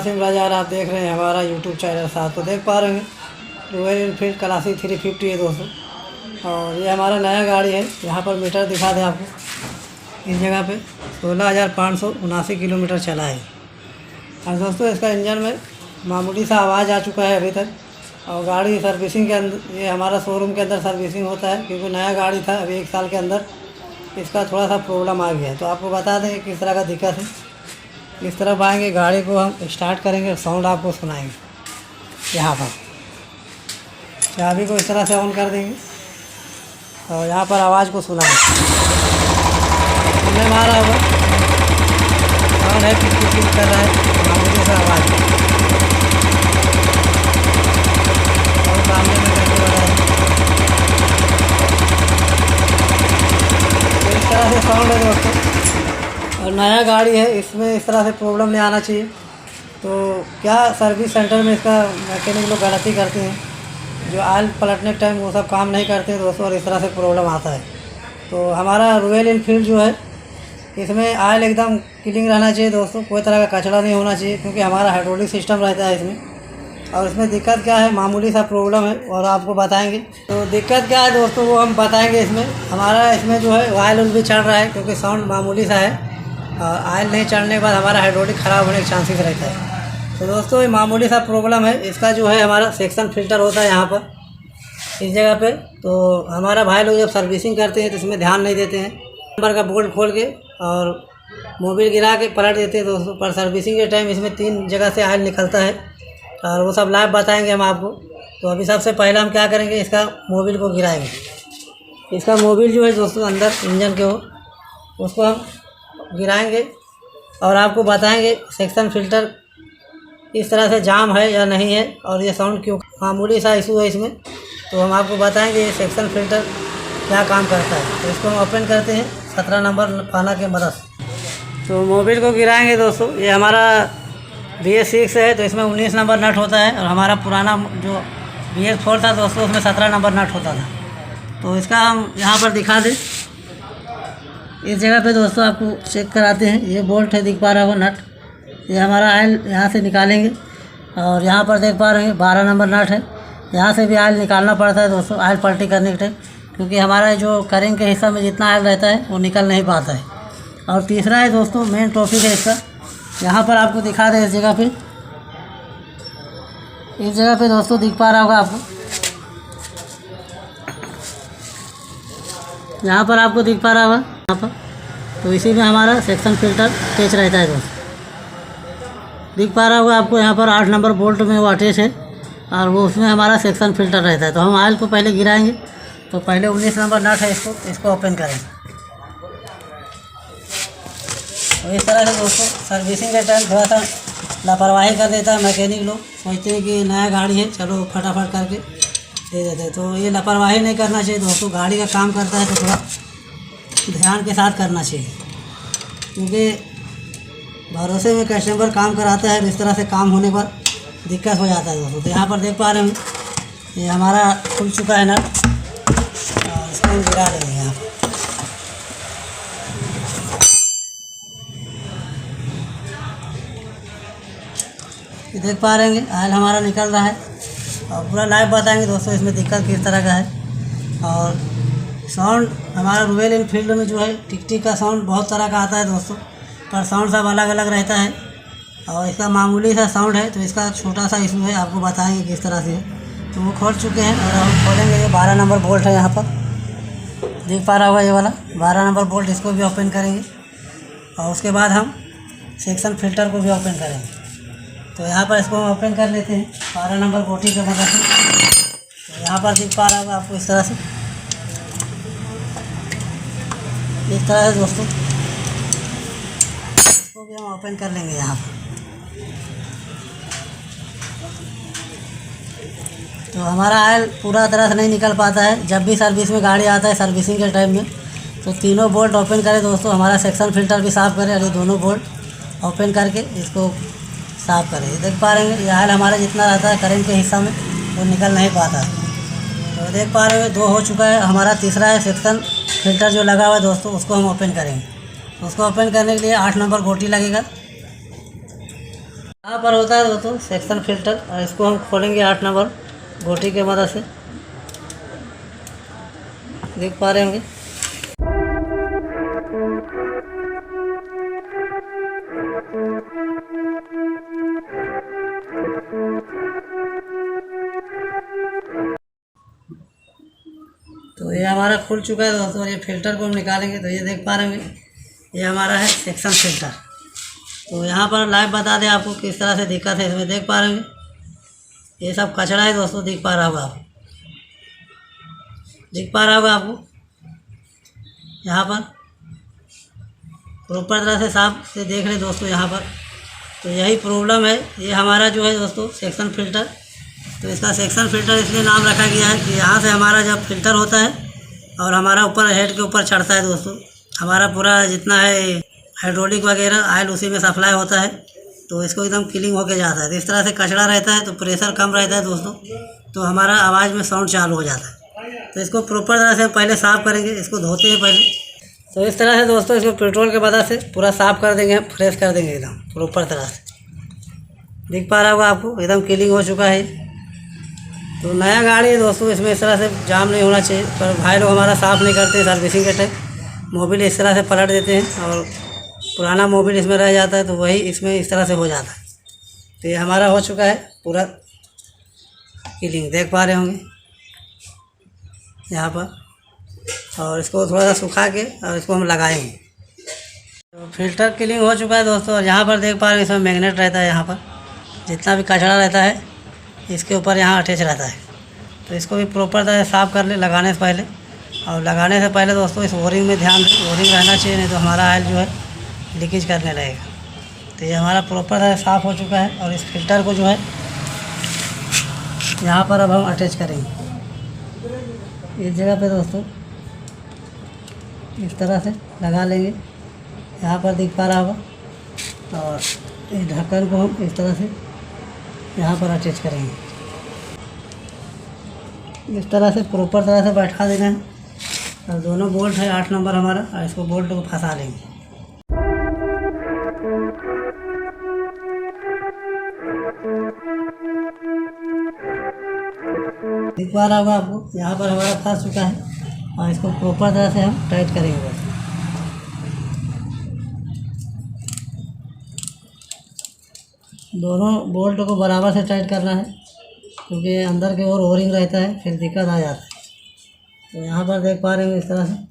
कासिम राजा और आप देख रहे हैं हमारा यूट्यूब चैनल। साथ तो देख पा रहे हैं रॉयल एनफील्ड क्लासिक 350 है दोस्तों, और ये हमारा नया गाड़ी है। यहाँ पर मीटर दिखा दें आपको, इस जगह पे 16,579 किलोमीटर चला है। और दोस्तों इसका इंजन में मामूली सा आवाज़ आ चुका है अभी तक। और गाड़ी सर्विसिंग के अंदर, ये हमारा शोरूम के अंदर सर्विसिंग होता है, क्योंकि नया गाड़ी था। अभी 1 साल के अंदर इसका थोड़ा सा प्रॉब्लम आ गया है। तो आपको बता दें किस तरह का दिक्कत है। इस तरफ आएंगे, गाड़ी को हम स्टार्ट करेंगे, साउंड आपको सुनाएंगे। यहाँ पर चाबी को इस तरह से ऑन कर देंगे और यहाँ पर आवाज़ को सुनाएंगे। हमने मारा हुआ साउंड है, किस कर रहा है, मामूली सा आवाज़। और सामने में करके बताएं, तो इस तरह से साउंड है दोस्तों। और नया गाड़ी है, इसमें इस तरह से प्रॉब्लम नहीं आना चाहिए। तो क्या सर्विस सेंटर में इसका मैकेनिक लोग गलती करते हैं, जो ऑयल पलटने के टाइम वो सब काम नहीं करते हैं दोस्तों, और इस तरह से प्रॉब्लम आता है। तो हमारा रॉयल एनफील्ड जो है, इसमें ऑयल एकदम क्लीन रहना चाहिए दोस्तों, कोई तरह का कचरा नहीं होना चाहिए, क्योंकि हमारा हाइड्रोलिक सिस्टम रहता है इसमें। और इसमें दिक्कत क्या है, मामूली सा प्रॉब्लम है और आपको बताएंगे। तो दिक्कत क्या है दोस्तों वो हम बताएंगे। इसमें हमारा इसमें जो है ऑयल भी चढ़ रहा है, क्योंकि साउंड मामूली सा है। और ऑयल नहीं चढ़ने के बाद हमारा हाइड्रोलिक ख़राब होने के चांसेस रहता है। तो दोस्तों ये मामूली सा प्रॉब्लम है। इसका जो है हमारा सेक्शन फ़िल्टर होता है यहाँ पर, इस जगह पे। तो हमारा भाई लोग जब सर्विसिंग करते हैं तो इसमें ध्यान नहीं देते हैं। नंबर का बोल्ट खोल के और मोबिल गिरा के पलट देते हैं दोस्तों। पर सर्विसिंग के टाइम इसमें 3 जगह से ऑयल निकलता है, और वो सब लाइव बताएंगे हम आपको। तो अभी सबसे पहले हम क्या करेंगे, इसका मोबिल को गिराएंगे। इसका मोबिल जो है दोस्तों अंदर इंजन के हो, उसको हम गिराएंगे और आपको बताएंगे सेक्शन फ़िल्टर इस तरह से जाम है या नहीं है, और ये साउंड क्यों, मामूली सा इशू है इसमें। तो हम आपको बताएंगे ये सेक्शन फ़िल्टर क्या काम करता है। तो इसको हम ओपन करते हैं 17 नंबर पाना के मदद से। तो मोबिल को गिराएंगे दोस्तों। ये हमारा BS6 है, तो इसमें 19 नंबर नट होता है, और हमारा पुराना जो BS4 था दोस्तों, उसमें 17 नंबर नट होता था। तो इसका हम यहाँ पर दिखा दें, इस जगह पे दोस्तों आपको चेक कराते हैं। ये बोल्ट है, दिख पा रहा होगा नट, ये हमारा ऑयल यहाँ से निकालेंगे। और यहाँ पर देख पा रहे हैं 12 नंबर नट है, यहाँ से भी ऑयल निकालना पड़ता है दोस्तों ऑयल पलटी करने के टाइम, क्योंकि हमारा जो करिंग के हिस्सा में जितना ऑयल रहता है वो निकल नहीं पाता है। और तीसरा है दोस्तों मेन टॉपिक है इसका, यहाँ पर आपको दिखा दें। इस जगह पे दोस्तों दिख पा रहा होगा आपको, यहाँ पर आपको दिख पा रहा होगा यहाँ पर। तो इसी में हमारा सेक्शन फ़िल्टर अटैच रहता है दोस्तों, दिख पा रहा होगा आपको। यहाँ पर 8 नंबर बोल्ट में वो अटैच है, और वो उसमें हमारा सेक्शन फ़िल्टर रहता है। तो हम ऑयल को पहले गिराएंगे। तो पहले 19 नंबर नट है, इसको ओपन करेंगे। तो इस तरह से दोस्तों सर्विसिंग के टाइम थोड़ा सा लापरवाही कर देता है मैकेनिक लोग, सोचते हैं कि नया गाड़ी है चलो फटाफट करके दे देते हैं। तो ये लापरवाही नहीं करना चाहिए दोस्तों। गाड़ी का काम करता है तो थोड़ा ध्यान के साथ करना चाहिए, क्योंकि भरोसे में कस्टमर काम कराता है, इस तरह से काम होने पर दिक्कत हो जाता है दोस्तों। तो यहाँ पर देख पा रहे हैं ये हमारा खुल चुका है नट, और इसको हम गिरा लेंगे यहाँ पर। देख पा रहे हैं ऑयल हमारा निकल रहा है, और पूरा लाइव बताएंगे दोस्तों इसमें दिक्कत किस तरह का है। और साउंड हमारा रॉयल एनफील्ड में जो है टिक टिक का साउंड बहुत तरह का आता है दोस्तों, पर साउंड सब अलग अलग रहता है। और इसका मामूली सा साउंड है, तो इसका छोटा सा इशू है, आपको बताएंगे किस तरह से है। तो वो खोल चुके हैं और हम खोलेंगे। ये 12 नंबर बोल्ट है, यहाँ पर देख पा रहा होगा ये वाला 12 नंबर बोल्ट, इसको भी ओपन करेंगे। और उसके बाद हम सेक्शन फ़िल्टर को भी ओपन करेंगे। तो यहाँ पर इसको हम ओपन कर लेते हैं 12 नंबर बोटी के मदद से। तो यहाँ पर दिख पा रहा होगा आपको इस तरह से दोस्तों, इसको भी हम ओपन कर लेंगे यहाँ पर। तो हमारा ऑयल पूरा तरह से नहीं निकल पाता है जब भी सर्विस में गाड़ी आता है, सर्विसिंग के टाइम में। तो तीनों बोल्ट ओपन करें दोस्तों, हमारा सेक्शन फ़िल्टर भी साफ़ करें, और ये दोनों बोल्ट ओपन करके इसको साफ़ करें। ये देख पा रहे हैं ये ऑयल हमारा जितना रहता है करेंट के हिस्सा में वो निकल नहीं पाता। तो देख पा रहे हैं 2 हो चुका है। हमारा तीसरा है सेक्शन फ़िल्टर जो लगा हुआ है दोस्तों, उसको हम ओपन करेंगे। उसको ओपन करने के लिए 8 नंबर गोटी लगेगा। यहाँ पर होता है दोस्तों सेक्शन फिल्टर, और इसको हम खोलेंगे 8 नंबर गोटी के मदद से। देख पा रहे होंगे। तो ये हमारा खुल चुका है दोस्तों। ये फिल्टर को हम निकालेंगे तो ये देख पा रहे होंगे, ये हमारा है सेक्शन फिल्टर। तो यहाँ पर लाइव बता दें आपको किस तरह से दिक्कत है इसमें। देख पा रहे होंगे ये सब कचरा है दोस्तों, दिख पा रहा होगा आपको, दिख पा रहा होगा आपको। यहाँ पर प्रॉपर तरह से साफ से देख रहे दोस्तों यहाँ पर। तो यही प्रॉब्लम है, ये हमारा जो है दोस्तों सेक्शन फिल्टर। तो इसका सेक्शन फिल्टर इसलिए नाम रखा गया है कि यहाँ से हमारा जब फिल्टर होता है और हमारा ऊपर हेड के ऊपर चढ़ता है दोस्तों, हमारा पूरा जितना है हाइड्रोलिक वगैरह ऑयल उसी में सप्लाई होता है, तो इसको एकदम क्लीन होके जाता है। तो इस तरह से कचरा रहता है तो प्रेशर कम रहता है दोस्तों, तो हमारा आवाज़ में साउंड चालू हो जाता है। तो इसको प्रॉपर तरह से पहले साफ़ करेंगे, इसको धोते हैं पहले। तो इस तरह से दोस्तों इसको पेट्रोल के मदद से पूरा साफ़ कर देंगे, फ्रेश कर देंगे एकदम प्रॉपर तरह से। दिख पा रहा होगा आपको, एकदम क्लीन हो चुका है। तो नया गाड़ी है दोस्तों, इसमें इस तरह से जाम नहीं होना चाहिए, पर भाई लोग हमारा साफ़ नहीं करते सर्विसिंग के टाइम। मोबिल इस तरह से पलट देते हैं और पुराना मोबिल इसमें रह जाता है, तो वही इसमें इस तरह से हो जाता है। तो ये हमारा हो चुका है पूरा क्लीनिंग, देख पा रहे होंगे यहाँ पर। और इसको थोड़ा सा सुखा के और इसको हम लगाएंगे। तो फिल्टर क्लीनिंग हो चुका है दोस्तों। और यहाँ पर देख पा रहे हैं इसमें मैग्नेट रहता है, यहाँ पर जितना भी कचरा रहता है इसके ऊपर यहाँ अटैच रहता है। तो इसको भी प्रॉपर तरह से साफ़ कर ले लगाने से पहले। और लगाने से पहले दोस्तों इस ओरिंग में ध्यान दें, ओरिंग रहना चाहिए, नहीं तो हमारा ऑयल जो है लीकेज करने लगेगा। तो ये हमारा प्रॉपर तरह से साफ़ हो चुका है। और इस फिल्टर को जो है यहाँ पर अब हम अटैच करेंगे इस जगह पे दोस्तों, इस तरह से लगा लेंगे। यहाँ पर दिख पा रहा होगा। और इस ढक्कन को हम इस तरह से यहाँ पर अटैच करेंगे, इस तरह से प्रॉपर तरह से बैठा देना है। और दोनों बोल्ट है 8 नंबर हमारा, और इसको बोल्ट को फंसा लेंगे। दिख पा रहा होगा आपको, यहाँ पर हमारा फंस चुका है। और इसको प्रॉपर तरह से हम टाइट करेंगे बस। दोनों बोल्ट को बराबर से टाइट करना है, क्योंकि अंदर की ओर ओरिंग रहता है, फिर दिक्कत आ जाता है। तो यहाँ पर देख पा रहे हैं इस तरह से।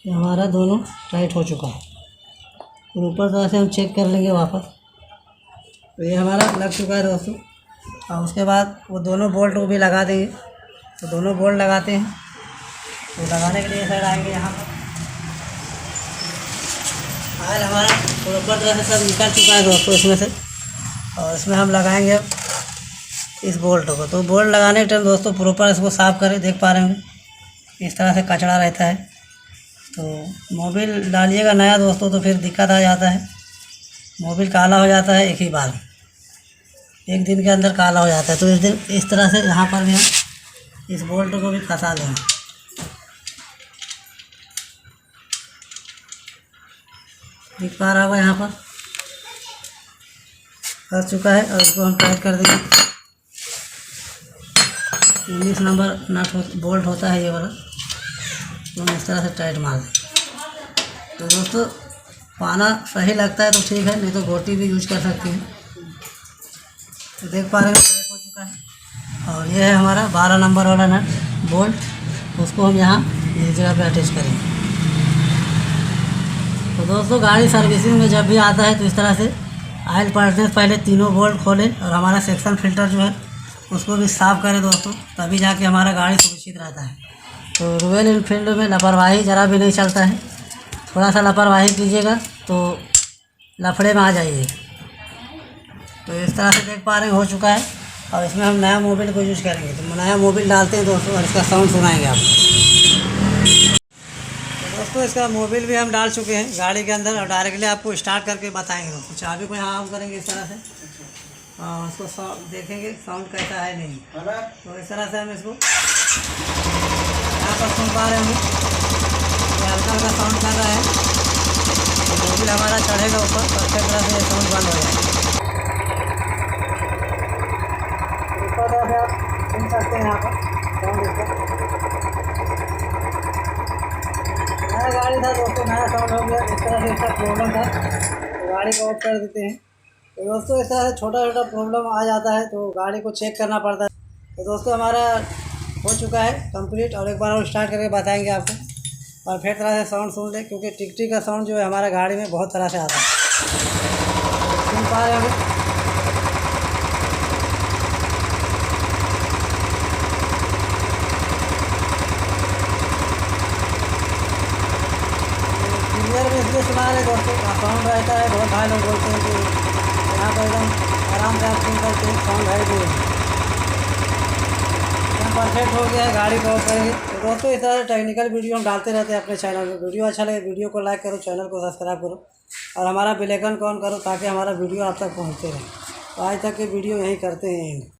ये हमारा दोनों टाइट हो चुका है। और ऊपर तरह से हम चेक कर लेंगे वापस। तो ये हमारा लग चुका है दोस्तों। और उसके बाद वो दोनों बोल्ट को भी लगा देंगे। तो दोनों बोल्ट लगाते हैं। तो लगाने के लिए साइड आएंगे यहाँ पर। ऑयल हमारा प्रॉपर तरह से सब निकल चुका है दोस्तों इसमें से। और इसमें हम लगाएंगे इस बोल्ट को। तो बोल्ट लगाने के टाइम दोस्तों प्रॉपर इसको साफ़ करें। देख पा रहे होंगे इस तरह से कचरा रहता है। तो मोबिल डालिएगा नया दोस्तों तो फिर दिक्कत आ जाता है, मोबिल काला हो जाता है एक ही बार, एक दिन के अंदर काला हो जाता है। तो इस तरह से यहाँ पर भी हम इस बोल्ट को भी फंसा लेंगे। दिख पा रहा होगा यहाँ पर फंस चुका है। और इसको हम टाइट कर देंगे। 19 नंबर नट बोल्ट होता है ये वाला, तो हम इस तरह से टाइट मार दें। तो दोस्तों पाना सही लगता है तो ठीक है, नहीं तो गोटी भी यूज कर सकते हैं। तो देख पा रहे हैं टाइट हो चुका है। और ये है हमारा 12 नंबर वाला नट बोल्ट, उसको हम यहाँ इस जगह पे अटैच करेंगे। तो दोस्तों गाड़ी सर्विसिंग में जब भी आता है तो इस तरह से ऑयल पलटने से पहले तीनों बोल्ट खोलें और हमारा सेक्शन फिल्टर जो है उसको भी साफ़ करें दोस्तों, तभी जाके हमारा गाड़ी सुरक्षित रहता है। तो रॉयल एनफील्ड में लापरवाही ज़रा भी नहीं चलता है। थोड़ा सा लापरवाही कीजिएगा तो लफड़े में आ जाइए। तो इस तरह से देख पा रहे हैं हो चुका है। और इसमें हम नया मोबिल को यूज करेंगे। तो नया मोबिल डालते हैं दोस्तों और इसका साउंड सुनाएंगे आप। तो दोस्तों इसका मोबिल भी हम डाल चुके हैं गाड़ी के अंदर और डायरेक्टली आपको स्टार्ट करके बताएंगे दोस्तों। चाबी को यहाँ ऑन करेंगे इस तरह से, उसको देखेंगे साउंड कैसा है नहीं, तो इस तरह से हम इसको यहाँ पर सुन पा रहे होंगे हल्का हल्का साउंड कर रहा है। तो मोबिल हमारा चढ़ेगा ऊपर तो अच्छी तरह से साउंड बंद हो जाएगा। ऊपर तरह से आप सुन सकते हैं यहाँ पर साउंड इसका। नया गाड़ी था दोस्तों, नया साउंड हो गया, इस तरह से इसका प्रॉब्लम था तो गाड़ी को ऑफ कर देते हैं। तो दोस्तों इस तरह से छोटा छोटा प्रॉब्लम आ जाता है तो गाड़ी को चेक करना पड़ता है। तो दोस्तों हमारा हो चुका है कंप्लीट और एक बार और स्टार्ट करके बताएंगे आपको परफेक्ट तरह से साउंड सुन ले, क्योंकि टिक टिक का साउंड जो है हमारा गाड़ी में बहुत तरह से आता है। सुन पा रहे होंगे क्लियर में इसलिए सुना रहे दोस्तों, साउंड रहता है बहुत भाई लोग बोलते हैं कि यहाँ पर एकदम आराम से आप सुन सकते हैं साउंड है भी परफेक्ट हो गया है। गाड़ी को ऑफ करेंगे। तो दोस्तों इस तरह से टेक्निकल वीडियो हम डालते रहते हैं अपने चैनल में। वीडियो अच्छा लगे वीडियो को लाइक करो, चैनल को सब्सक्राइब करो और हमारा बेल आइकन को ऑन करो ताकि हमारा वीडियो आप तक पहुँचते रहे। तो आज तक के वीडियो यहीं करते हैं।